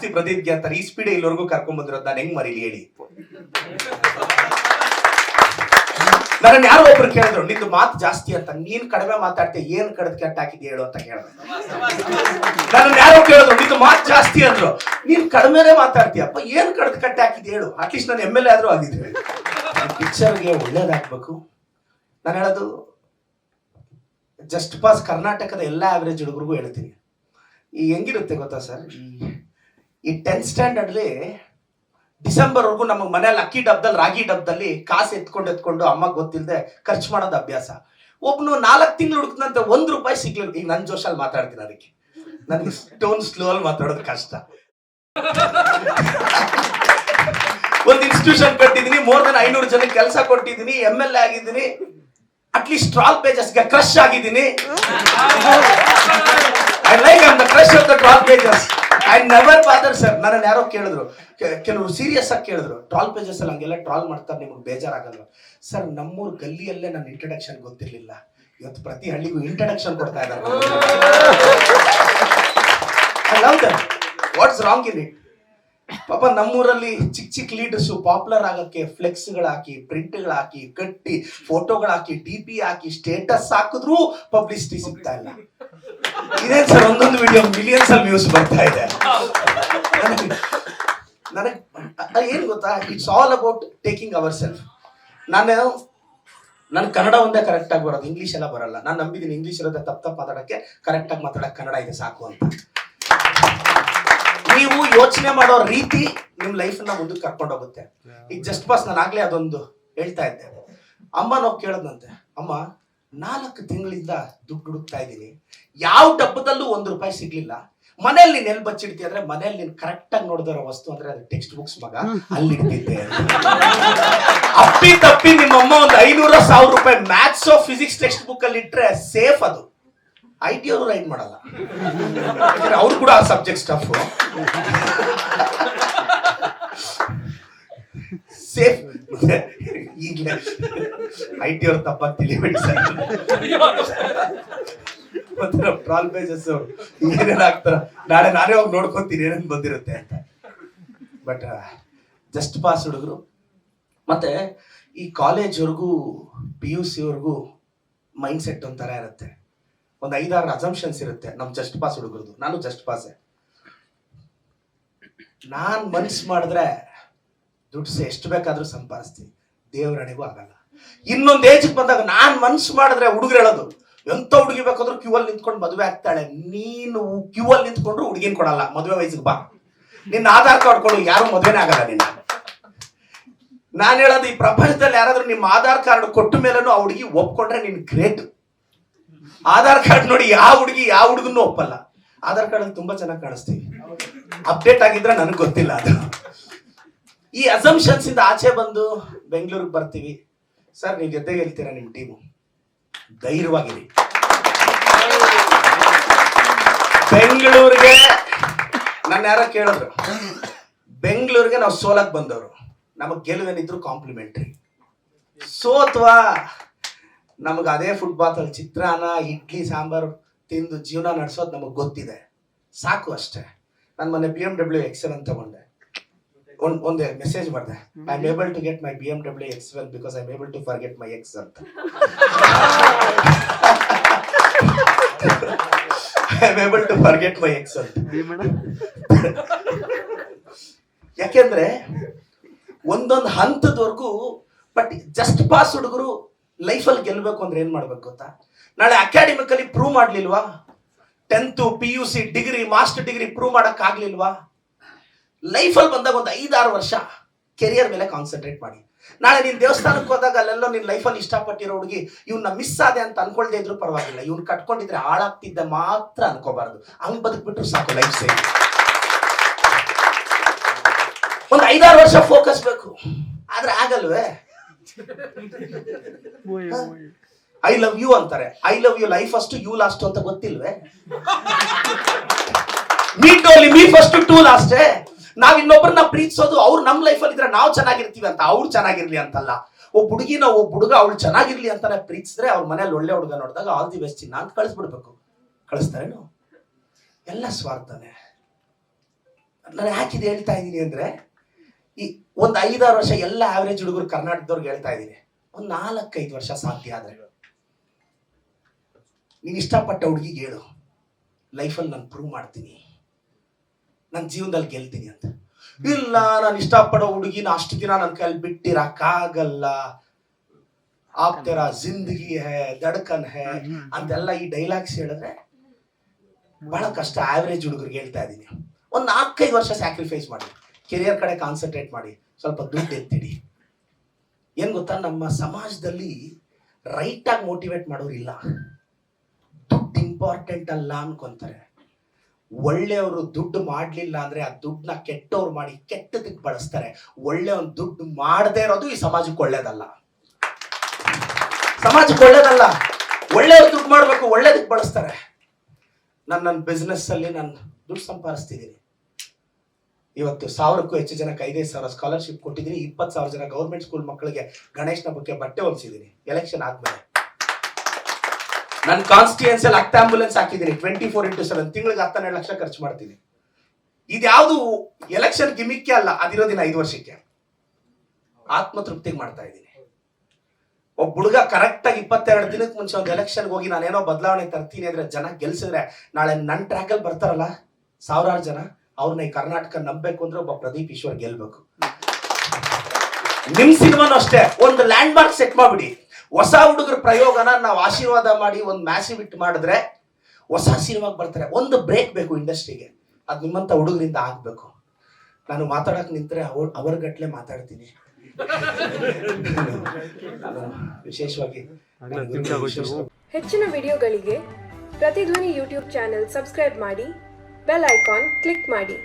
ಜಾಸ್ತಿ ಪ್ರದೀಪ್ಗೆ ಅಂತಾರೆ. ಈ ಸ್ಪೀಡ್ ಇಲ್ಲಿವರೆಗೂ ಕರ್ಕೊಂಡ್ ಬಂದಿರೋದು ನಾನು ಹೆಂಗ್ ಮರೀಲಿ ಹೇಳಿ. ನನ್ನ ಯಾರೋ ಒಬ್ರು ಕೇಳಿದ್ರು, ನಿಂದು ಮಾತು ಜಾಸ್ತಿ ಅಂತ, ನೀನ್ ಕಡಿಮೆ ಮಾತಾಡ್ತೀಯ, ಏನ್ ಕಡದ್ ಕೆಟ್ಟ ಹಾಕಿದ್ಯ ಹೇಳು ಅಂತ ಕೇಳಿದ್ರು. ನನ್ನ ಯಾರೋ ಕೇಳಿದ್ರು, ನಿಂದು ಮಾತು ಜಾಸ್ತಿ ಅಂದ್ರು, ನೀನ್ ಕಡಿಮೆನೆ ಮಾತಾಡ್ತೀಯಪ್ಪ, ಏನ್ ಕಡದ್ ಕಟ್ಟ ಹಾಕಿದ್ಯ ಹೇಳು. ಅಟ್ಲೀಸ್ಟ್ ನಾನು MLA ಆದ್ರೂ ಆಗಿದ್ದೆ. ಪಿಕ್ಚರ್ಗೆ ಒಳ್ಳೇದಾಗ್ಬೇಕು. ನಾನು ಹೇಳೋದು ಜಸ್ಟ್ ಪಾಸ್ ಕರ್ನಾಟಕದ ಎಲ್ಲಾ ಆವರೇಜ್ ಹುಡುಗರಿಗೂ ಹೇಳ್ತೀನಿ. ಈ ಹೆಂಗಿರುತ್ತೆ ಗೊತ್ತಾ ಸರ್, ಈ 10th ಸ್ಟ್ಯಾಂಡರ್ಡ್ಲಿ ಡಿಸೆಂಬರ್ವರೆಗೂ ನಮಗೆ ಮನೇಲಿ ಅಕ್ಕಿ ಡಬ್ಬದಲ್ಲಿ ರಾಗಿ ಡಬ್ಬದಲ್ಲಿ ಕಾಸು ಎತ್ಕೊಂಡು ಅಮ್ಮ ಗೊತ್ತಿಲ್ಲದೆ ಖರ್ಚು ಮಾಡೋದು ಅಭ್ಯಾಸ. ಒಬ್ನು 4 ತಿಂಗಳು ಹುಡುಕ್ನಂತೆ ₹1 ಸಿಗ್ಲಿಲ್ಲ. ಈಗ ನನ್ನ ಜೋಶಲ್ಲಿ ಮಾತಾಡ್ತೀನಿ, ಅದಕ್ಕೆ ನನಗೆ ಸ್ಟೋನ್ ಸ್ಲೋ ಅಲ್ಲಿ ಮಾತಾಡೋದು ಕಷ್ಟ. ಒಂದು ಇನ್ಸ್ಟಿಟ್ಯೂಷನ್ ಕಟ್ಟಿದ್ದೀನಿ, more than 500 ಜನಕ್ಕೆ ಕೆಲಸ ಕೊಟ್ಟಿದ್ದೀನಿ, MLA ಆಗಿದ್ದೀನಿ, ಅಟ್ಲೀಸ್ಟ್ ಟ್ರಾಲ್ ಪೇಜಸ್ಗೆ ಕ್ರಶ್ ಆಗಿದ್ದೀನಿ. I like I'm the crush of the troll pages. I never bother sir. ನನ್ನ ಯಾರೋ ಕೇಳಿದ್ರು, ಕೆಲವರು ಸೀರಿಯಸ್ ಆಗಿ ಕೇಳಿದ್ರು, ಟ್ರಾಲ್ ಪೇಜಸ್ ಅಲ್ಲಿ ಹಂಗೆಲ್ಲ ಟ್ರಾಲ್ ಮಾಡ್ತಾರೆ, ನಿಮ್ಗೆ ಬೇಜಾರಾಗಲ್ಲ ಸರ್? ನಮ್ಮೂರ್ ಗಲ್ಲಿಯಲ್ಲೇ ನನ್ನ ಇಂಟ್ರಡಕ್ಷನ್ ಗೊತ್ತಿರ್ಲಿಲ್ಲ, ಇವತ್ತು ಪ್ರತಿ ಹಳ್ಳಿಗೂ ಇಂಟ್ರಡಕ್ಷನ್ ಕೊಡ್ತಾ ಇದ್ದಾರೆ. I love them. What's wrong in it? ಪಾಪ ನಮ್ಮೂರಲ್ಲಿ ಚಿಕ್ಕ ಲೀಡರ್ಸ್ ಪಾಪ್ಯುಲರ್ ಆಗಕ್ಕೆ ಫ್ಲೆಕ್ಸ್ಗಳು ಹಾಕಿ, ಪ್ರಿಂಟ್ಗಳು ಹಾಕಿ, ಕಟ್ಟಿ ಫೋಟೋಗಳು ಹಾಕಿ, DP ಹಾಕಿ, ಸ್ಟೇಟಸ್ ಹಾಕಿದ್ರು ಪಬ್ಲಿಸಿಟಿ ಸಿಗ್ತಾ ಇಲ್ಲ. ಇದೇನ್ ಸರ್, ಒಂದೊಂದು ವಿಡಿಯೋ ಮಿಲಿಯನ್ಸ್ ಅಲ್ಲಿ ವ್ಯೂಸ್ ಬರ್ತಾ ಇದೆ. ನನಗೆ ಏನ್ ಗೊತ್ತಾ, it's all about taking our self. ನನ್ ಕನ್ನಡ ಒಂದೇ ಕರೆಕ್ಟ್ ಆಗಿ ಬರೋದು, ಇಂಗ್ಲಿಷ್ ಎಲ್ಲ ಬರಲ್ಲ. ನಾನು ನಂಬಿದ್ದೀನಿ ಇಂಗ್ಲಿಷ್ ಇರೋದೇ ತಪ್ಪು ಮಾತಾಡಕ್ಕೆ, ಕರೆಕ್ಟ್ ಆಗಿ ಮಾತಾಡಕ್ಕೆ ಕನ್ನಡ ಇದೆ ಸಾಕು ಅಂತ. ನೀವು ಯೋಚನೆ ಮಾಡೋ ರೀತಿ ನಿಮ್ ಲೈಫ್ ನ ಮುಂದಕ್ಕೆ ಕರ್ಕೊಂಡು ಹೋಗುತ್ತೆ. ಈಗ ಜಸ್ಟ್ ಪಾಸ್ ನಾನು ಆಗ್ಲೇ ಅದೊಂದು ಹೇಳ್ತಾ ಇದ್ದೆ. ಅಮ್ಮ ನಾವು ಕೇಳದಂತೆ, ಅಮ್ಮ 4 ತಿಂಗಳಿಂದ ದುಡ್ಡು ಹುಡುಕ್ತಾ ಇದ್ದೀನಿ, ಯಾವ ಡಬ್ಬದಲ್ಲೂ ₹1 ಸಿಗ್ಲಿಲ್ಲ. ಮನೇಲಿ ನೀನ್ ಎಲ್ಲಿ ಬಚ್ಚಿಡ್ತೀಯ ಅಂದ್ರೆ, ಮನೇಲಿ ನೀನ್ ಕರೆಕ್ಟ್ ಆಗಿ ನೋಡಿದಿರೋ ವಸ್ತು ಅಂದ್ರೆ ಅದು ಟೆಕ್ಸ್ಟ್ ಬುಕ್ಸ್ ಮಗ, ಅಲ್ಲಿ ಇಡ್ತಿದ್ದೆ. ಅಪ್ಪಿ ತಪ್ಪಿ ನಿಮ್ಮಮ್ಮ ಒಂದು ₹500,000 ಮ್ಯಾಥ್ಸ್ ಫಿಸಿಕ್ಸ್ ಟೆಕ್ಸ್ಟ್ ಬುಕ್ ಅಲ್ಲಿ ಇಟ್ರೆ ಸೇಫ್. ಅದು IT ಅವರು ರೈಡ್ ಮಾಡಲ್ಲ, ಅವ್ರು ಕೂಡ ಆ ಸಬ್ಜೆಕ್ಟ್ ಸ್ಟಫ್ ಸೇಫ್. ಈಗಲೇ IT ಅವ್ರು ತಪ್ಪಾಗಿ ತಿಳಿಬೇಡಿ ಸರ್. ಮತ್ತೆ ಟ್ರಾಲ್ ಪೇಜಸ್ ಏನೇನ್ ಆಗ್ತಾರ, ನಾಳೆ ನಾನೇ ಹೋಗಿ ನೋಡ್ಕೊಂತೀನಿ ಏನೇನ್ ಬಂದಿರುತ್ತೆ ಅಂತ. ಬಟ್ ಜಸ್ಟ್ ಪಾಸ್ ಹುಡುಗರು ಮತ್ತೆ ಈ ಕಾಲೇಜ್ವರೆಗೂ PUC ವರ್ಗೂ ಮೈಂಡ್ ಸೆಟ್ ಒಂಥರ ಇರುತ್ತೆ. ಒಂದು 5-6 ಅಸಂಪ್ಷನ್ಸ್ ಇರುತ್ತೆ ನಮ್ ಜಸ್ಟ್ ಪಾಸ್ ಹುಡುಗರದು. ನಾನು ಜಸ್ಟ್ ಪಾಸ್. ನಾನ್ ಮನ್ಸ್ ಮಾಡಿದ್ರೆ ದುಡ್ಡು ಎಷ್ಟು ಬೇಕಾದ್ರೂ ಸಂಪಾದಿಸ್ತೀನಿ, ದೇವರಣಿಗೂ ಆಗಲ್ಲ. ಇನ್ನೊಂದು ಏಜ್ ಬಂದಾಗ ನಾನ್ ಮನ್ಸ್ ಮಾಡಿದ್ರೆ ಹುಡುಗರು ಹೇಳೋದು, ಎಂತ ಹುಡುಗಿ ಬೇಕಾದ್ರೂ ಕ್ಯೂ ಅಲ್ಲಿ ನಿಂತ್ಕೊಂಡು ಮದುವೆ ಆಗ್ತಾಳೆ. ನೀನು ಕ್ಯೂ ಅಲ್ಲಿ ನಿಂತ್ಕೊಂಡ್ರು ಹುಡುಗಿನ ಕೊಡಲ್ಲ, ಮದುವೆ ವಯಸ್ಸಿಗೆ ಬಾ, ನಿನ್ನ ಆಧಾರ್ ಕಾರ್ಡ್ ಕೊಡು, ಯಾರು ಮದುವೆನೇ ಆಗಲ್ಲ ನಿನ್ನ. ನಾನ್ ಹೇಳೋದು, ಈ ಪ್ರಪಂಚದಲ್ಲಿ ಯಾರಾದ್ರೂ ನಿಮ್ಮ ಆಧಾರ್ ಕಾರ್ಡ್ ಕೊಟ್ಟ ಮೇಲೂ ಆ ಹುಡುಗಿ ಒಪ್ಕೊಂಡ್ರೆ ನೀನ್ ಗ್ರೇಟ್. ಆಧಾರ್ ಕಾರ್ಡ್ ನೋಡಿ ಯಾವ ಹುಡುಗಿ ಯಾವ ಹುಡುಗನ್ನು ಒಪ್ಪಲ್ಲ. ಆಧಾರ್ ಕಾರ್ಡ್ ಅಲ್ಲಿ ತುಂಬಾ ಚೆನ್ನಾಗಿ ಕಾಣಿಸ್ತೀವಿ, ಅಪ್ಡೇಟ್ ಆಗಿದ್ರೆ ನನಗೆ ಗೊತ್ತಿಲ್ಲ ಅದು. ಈ ಅಸಂಪ್ಷನ್ಸ್ ಇಂದ ಆಚೆ ಬಂದು ಬೆಂಗಳೂರಿಗೆ ಬರ್ತೀವಿ. ಸರ್ ನೀವು ಗೆದ್ದೆ ಗೆಲ್ತೀರಾ, ನಿಮ್ ಟೀಮು ಧೈರ್ಯವಾಗಿರಿ. ಬೆಂಗಳೂರಿಗೆ ನನ್ನ ಯಾರೋ ಕೇಳಿದ್ರು, ಬೆಂಗಳೂರಿಗೆ ನಾವು ಸೋಲಕ್ ಬಂದವರು, ನಮಗ್ ಗೆಲುವೇನಿದ್ರು ಕಾಂಪ್ಲಿಮೆಂಟ್ರಿ. ಸೋತ್ವಾ ನಮಗೆ ಅದೇ ಫುಟ್ಬಾತ್ ಅಲ್ಲಿ ಚಿತ್ರಾನ್ನ ಇಡ್ಲಿ ಸಾಂಬಾರು ತಿಂದು ಜೀವನ ನಡೆಸೋದು ನಮಗೆ ಗೊತ್ತಿದೆ, ಸಾಕು ಅಷ್ಟೇ. ನಾನು ಮೊನ್ನೆ BMW X7 ತಗೊಂಡೆ, ಒಂದೇ ಮೆಸೇಜ್ ಮಾಡಿದೆ, I am able to get my BMW X7 because I am able to forget my ex ಅಂತ. I am able to forget my ex ಅಂತ. ಯಾಕೆಂದ್ರೆ ಒಂದೊಂದು ಹಂತದವರೆಗೂ. ಬಟ್ ಜಸ್ಟ್ ಪಾಸ್ ಹುಡುಗರು ಲೈಫಲ್ಲಿ ಗೆಲ್ಬೇಕು ಅಂದ್ರೆ ಏನ್ ಮಾಡ್ಬೇಕು ಗೊತ್ತಾ? ನಾಳೆ ಅಕಾಡೆಮಿಕಲಿ ಪ್ರೂವ್ ಮಾಡ್ಲಿಲ್ವಾ, 10th PUC degree master degree prove ಮಾಡಕ್ ಆಗ್ಲಿಲ್ವಾ, ಲೈಫಲ್ಲಿ ಬಂದಾಗ ಒಂದು 5-6 ವರ್ಷ ಕೆರಿಯರ್ ಮೇಲೆ ಕಾನ್ಸಂಟ್ರೇಟ್ ಮಾಡಿ. ನಾಳೆ ನೀನ್ ದೇವಸ್ಥಾನಕ್ಕೆ ಹೋದಾಗ ಅಲ್ಲೆಲ್ಲೋ ನಿನ್ ಲೈಫಲ್ಲಿ ಇಷ್ಟಪಟ್ಟಿರೋ ಹುಡುಗಿ ಇವ್ನ ಮಿಸ್ ಆದೆ ಅಂತ ಅನ್ಕೊಳ್ದೇ ಇದ್ರು ಪರವಾಗಿಲ್ಲ, ಇವ್ನ ಕಟ್ಕೊಂಡಿದ್ರೆ ಹಾಳಾಗ್ತಿದ್ದ ಮಾತ್ರ ಅನ್ಕೋಬಾರ್ದು. ಹಂಗ್ ಬದುಕ್ಬಿಟ್ರು ಸಾಕು ಲೈಫ್ ಸೇರಿ. ಒಂದು 5-6 ವರ್ಷ ಫೋಕಸ್ ಬೇಕು, ಆದ್ರೆ ಆಗಲ್ವೇ? ಐ ಲವ್ ಯು ಅಂತಾರೆ, I love you life first you last ಅಂತ ಗೊತ್ತಿಲ್ವೇ? Meet only me first to last. ನಾವ್ ಇನ್ನೊಬ್ಬರನ್ನ ಪ್ರೀತಿಸೋದು ಅವ್ರು ನಮ್ ಲೈಫಲ್ಲಿ ಇದ್ರೆ ನಾವು ಚೆನ್ನಾಗಿರ್ತೀವಿ ಅಂತ, ಅವ್ರು ಚೆನ್ನಾಗಿರ್ಲಿ ಅಂತಲ್ಲ. ಒಬ್ಬ ಹುಡುಗಿನ ಒಬ್ಬ ಹುಡುಗ ಅವಳು ಚೆನ್ನಾಗಿರ್ಲಿ ಅಂತಾನೆ ಪ್ರೀತಿಸಿದ್ರೆ ಅವ್ರ ಮನೇಲಿ ಒಳ್ಳೆ ಹುಡುಗ ನೋಡಿದಾಗ ಆಲ್ ದಿ ಬೆಸ್ಟ್ ಚಿನ್ನ ಅಂತ ಕಳಿಸ್ಬಿಡ್ಬೇಕು. ಕಳಿಸ್ತಾರೇನು? ಎಲ್ಲ ಸ್ವಾರ್ಥನೆ. ನಾನು ಯಾಕಿದೆ ಹೇಳ್ತಾ ಇದ್ದೀನಿ ಅಂದರೆ, ಈ ಒಂದು 5-6 ವರ್ಷ ಎಲ್ಲ ಆವ್ರೇಜ್ ಹುಡುಗರು ಕರ್ನಾಟಕದವ್ರಿಗೆ ಹೇಳ್ತಾ ಇದ್ದೀನಿ, ಒಂದು 4-5 ವರ್ಷ ಸಾಧ್ಯ ಆದರೆ ನೀನು ಇಷ್ಟಪಟ್ಟ ಹುಡುಗಿಗೆ ಹೇಳು, ಲೈಫಲ್ಲಿ ನಾನು ಪ್ರೂವ್ ಮಾಡ್ತೀನಿ, ನನ್ನ ಜೀವನದಲ್ಲಿ ಗೆಲ್ತೀನಿ ಅಂತ. ಇಲ್ಲ, ನಾನು ಇಷ್ಟಪಡೋ ಹುಡುಗಿನ ಅಷ್ಟು ದಿನ ನನ್ನ ಕೈಲಿ ಬಿಟ್ಟಿರಕ್ಕಾಗಲ್ಲ, ಆಪ್ ತೆರಾ ಜಿಂದಗಿ ಹೇ ದಡ್ಕನ್ ಹೇ ಅಂತೆಲ್ಲ ಈ ಡೈಲಾಗ್ಸ್ ಹೇಳಿದ್ರೆ ಬಹಳ ಕಷ್ಟ. ಆವ್ರೇಜ್ ಹುಡುಗರಿಗೆ ಹೇಳ್ತಾ ಇದ್ದೀನಿ, ಒಂದು 4-5 ವರ್ಷ ಸ್ಯಾಕ್ರಿಫೈಸ್ ಮಾಡಿ, ಕೆರಿಯರ್ ಕಡೆ ಕಾನ್ಸಂಟ್ರೇಟ್ ಮಾಡಿ, ಸ್ವಲ್ಪ ದುಡ್ಡು ಎತ್ತಿಡಿ. ಏನ್ ಗೊತ್ತಾ, ನಮ್ಮ ಸಮಾಜದಲ್ಲಿ ರೈಟ್ ಆಗಿ ಮೋಟಿವೇಟ್ ಮಾಡೋರಿಲ್ಲ. ದುಡ್ಡು ಇಂಪಾರ್ಟೆಂಟ್ ಅಲ್ಲ ಅನ್ಕೊಂತಾರೆ. ಒಳ್ಳೆಯವರು ದುಡ್ಡು ಮಾಡ್ಲಿಲ್ಲ ಅಂದ್ರೆ ಆ ದುಡ್ಡನ್ನ ಕೆಟ್ಟವ್ರು ಮಾಡಿ ಕೆಟ್ಟದಕ್ಕೆ ಬಳಸ್ತಾರೆ. ಒಳ್ಳೆಯವನ್ ದುಡ್ಡು ಮಾಡದೇ ಇರೋದು ಈ ಸಮಾಜಕ್ಕೆ ಒಳ್ಳೇದಲ್ಲ, ಸಮಾಜಕ್ಕೆ ಒಳ್ಳೇದಲ್ಲ. ಒಳ್ಳೆಯವ್ರು ದುಡ್ಡು ಮಾಡ್ಬೇಕು, ಒಳ್ಳೇದಕ್ಕೆ ಬಳಸ್ತಾರೆ. ನನ್ನ ಬಿಸ್ನೆಸ್ ಅಲ್ಲಿ ನಾನು ದುಡ್ಡು ಸಂಪಾದಿಸ್ತಿದ್ದೀನಿ. ಇವತ್ತು 1000ಕ್ಕೂ ಹೆಚ್ಚು ಜನಕ್ಕೆ 5,000 ಸ್ಕಾಲರ್ಶಿಪ್ ಕೊಟ್ಟಿದ್ದೀನಿ. 20,000 ಜನ ಗೌರ್ಮೆಂಟ್ ಸ್ಕೂಲ್ ಮಕ್ಕಳಿಗೆ ಗಣೇಶನ ಬಗ್ಗೆ ಬಟ್ಟೆ ಹೊಲಿಸಿದ್ದೀನಿ. ಎಲೆಕ್ಷನ್ ಆದ್ಮೇಲೆ ನನ್ನ ಕಾನ್ಸ್ಟಿಟ್ಯೂನ್ಸಿಯಲ್ಲಿ 10 ಆಂಬುಲೆನ್ಸ್ ಹಾಕಿದ್ದೀನಿ. 24/7 ತಿಂಗಳಿಗೆ 12 ಲಕ್ಷ ಖರ್ಚು ಮಾಡ್ತೀನಿ. ಇದ್ಯಾವುದು ಎಲೆಕ್ಷನ್ ಗಿಮಿಕ್ಕೆ ಅಲ್ಲ, ಅದಿರೋದಿನ 5 ವರ್ಷಕ್ಕೆ ಆತ್ಮತೃಪ್ತಿಗೆ ಮಾಡ್ತಾ ಇದ್ದೀನಿ. ಒಬ್ಬ ಹುಡುಗ ಕರೆಕ್ಟ್ ಆಗಿ 22 ದಿನಕ್ಕೆ ಮುಂಚೆ ಒಂದು ಎಲೆಕ್ಷನ್ಗೆ ಹೋಗಿ ನಾನೇನೋ ಬದಲಾವಣೆ ತರ್ತೀನಿ ಅಂದ್ರೆ ಜನ ಗೆಲ್ಸಿದ್ರೆ, ನಾಳೆ ನನ್ನ ಟ್ರ್ಯಾಕಲ್ಲಿ ಬರ್ತಾರಲ್ಲ 1000 ಜನ, ಅವ್ರನ್ನ ಈ ಕರ್ನಾಟಕ ನಂಬಬೇಕು ಅಂದ್ರೆ ಒಬ್ಬ ಪ್ರದೀಪ್ ಈಶ್ವರ್ ಗೆಲ್ಬೇಕು. ನಿಮ್ ಸಿನಿಮಾನು ಅಷ್ಟೇ, ಒಂದು ಲ್ಯಾಂಡ್ ಮಾರ್ಕ್ ಸೆಟ್ ಮಾಡ್ಬಿಡಿ. ಹೊಸ ಹುಡುಗರ ಪ್ರಯೋಗನ ನಾವು ಆಶೀರ್ವಾದ ಮಾಡಿ ಒಂದು ಮ್ಯಾಸಿವ್ ಹಿಟ್ ಮಾಡಿದ್ರೆ ಹೊಸ ಸಿನಿಮಾಗೆ ಬರ್ತಾರೆ. ಒಂದು ಬ್ರೇಕ್ ಬೇಕು ಇಂಡಸ್ಟ್ರಿಗೆ, ಅದು ನಿಮ್ಮಂತ ಹುಡುಗರಿಂದ ಆಗ್ಬೇಕು. ನಾನು ಮಾತಾಡಕ್ ನಿಂತ್ರೆ ಅವರ ಗಟ್ಲೆ ಮಾತಾಡ್ತೀನಿ. ವಿಶೇಷವಾಗಿ ಹೆಚ್ಚಿನ ವಿಡಿಯೋಗಳಿಗೆ ಪ್ರತಿಧ್ವನಿ ಯೂಟ್ಯೂಬ್ ಚಾನೆಲ್ ಸಬ್ಸ್ಕ್ರೈಬ್ ಮಾಡಿ, ಬೆಲ್ ಐಕಾನ್ ಕ್ಲಿಕ್ ಮಾಡಿ.